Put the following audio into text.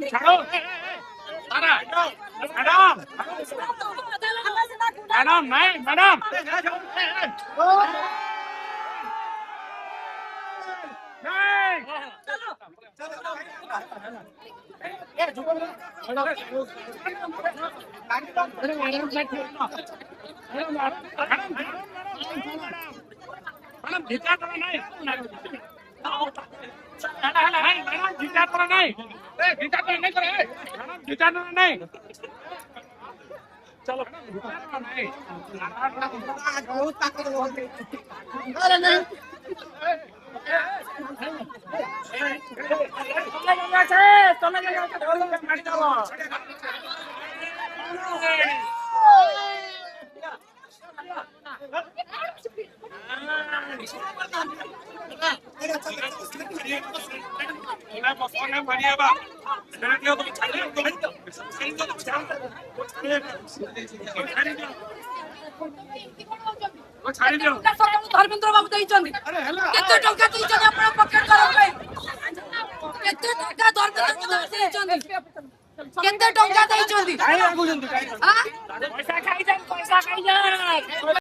ଛାଡ madam madam ନାଇଁ madam चलो धर्मेन्द्र बाबू देइछन्ति केते टंका देइछन्ति आपण पॉकेट करा पे केते टंका धर्मेन्द्र बाबू देइछन्ति केते टंका देइछन्ति पैसा खाई जा